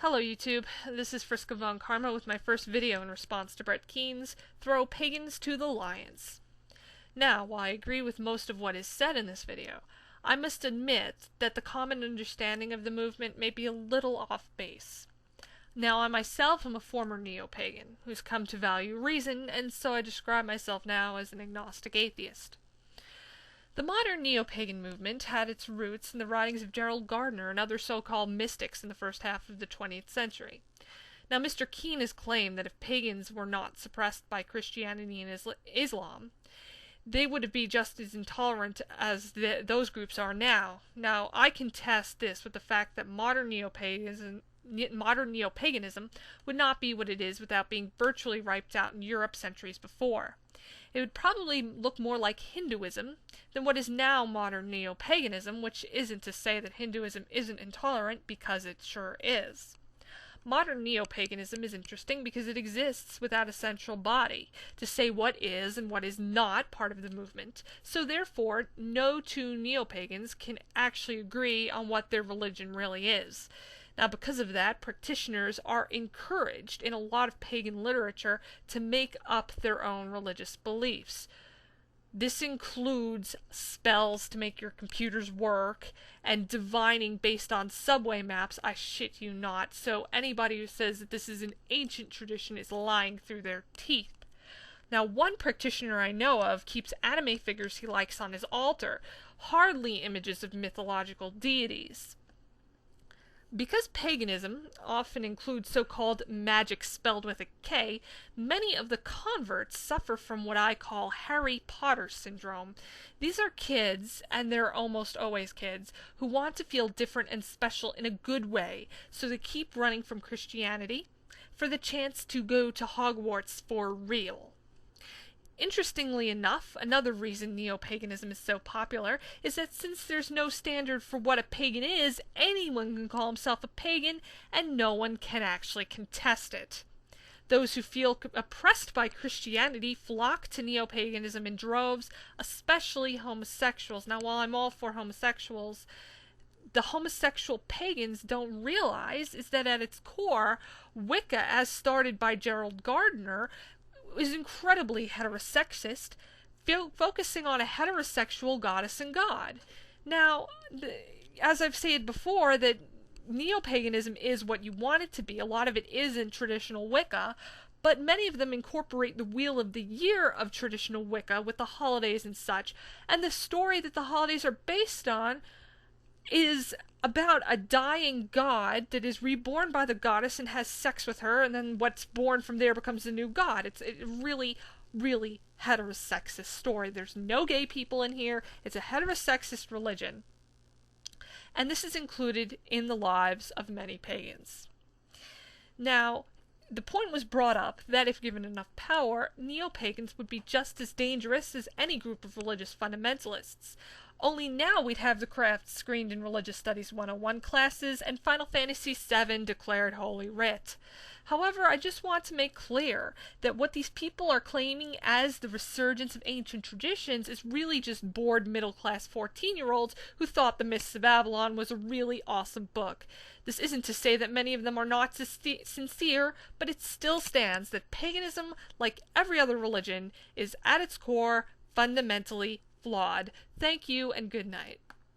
Hello YouTube, this is Friska von Karma with my first video in response to Brett Keane's Throw Pagans to the Lions. Now, while I agree with most of what is said in this video, I must admit that the common understanding of the movement may be a little off base. Now, I myself am a former neo-pagan, who's come to value reason, and so I describe myself now as an agnostic atheist. The modern neo-pagan movement had its roots in the writings of Gerald Gardner and other so-called mystics in the first half of the 20th century. Now, Mr. Keane has claimed that if pagans were not suppressed by Christianity and Islam, they would be just as intolerant as those groups are now. Now, I contest this with the fact that modern neo-paganism would not be what it is without being virtually wiped out in Europe centuries before. It would probably look more like Hinduism than what is now modern neo-paganism, which isn't to say that Hinduism isn't intolerant, because it sure is. Modern neo-paganism is interesting because it exists without a central body to say what is and what is not part of the movement, so therefore no two neo-pagans can actually agree on what their religion really is. Now, because of that, practitioners are encouraged in a lot of pagan literature to make up their own religious beliefs. This includes spells to make your computers work, and divining based on subway maps, I shit you not, so anybody who says that this is an ancient tradition is lying through their teeth. Now, one practitioner I know of keeps anime figures he likes on his altar, hardly images of mythological deities. Because paganism often includes so-called magic spelled with a K, many of the converts suffer from what I call Harry Potter syndrome. These are kids, and they're almost always kids, who want to feel different and special in a good way, so they keep running from Christianity for the chance to go to Hogwarts for real. Interestingly enough, another reason neo-paganism is so popular is that since there's no standard for what a pagan is, anyone can call himself a pagan and no one can actually contest it. Those who feel oppressed by Christianity flock to neo-paganism in droves, especially homosexuals. Now, while I'm all for homosexuals, the homosexual pagans don't realize is that at its core, Wicca, as started by Gerald Gardner, is incredibly heterosexist, focusing on a heterosexual goddess and god. Now, as I've said before, that neo-paganism is what you want it to be. A lot of it is in traditional Wicca, but many of them incorporate the Wheel of the Year of traditional Wicca with the holidays and such, and the story that the holidays are based on is about a dying god that is reborn by the goddess and has sex with her, and then what's born from there becomes the new god. It's a really, really heterosexist story. There's no gay people in here. It's a heterosexist religion. And this is included in the lives of many pagans. Now, the point was brought up that if given enough power, neo-pagans would be just as dangerous as any group of religious fundamentalists. Only now we'd have the craft screened in Religious Studies 101 classes and Final Fantasy VII declared Holy Writ. However, I just want to make clear that what these people are claiming as the resurgence of ancient traditions is really just bored middle-class 14-year-olds who thought The Myths of Avalon was a really awesome book. This isn't to say that many of them are not sincere, but it still stands that paganism, like every other religion, is at its core fundamentally flawed. Thank you and good night.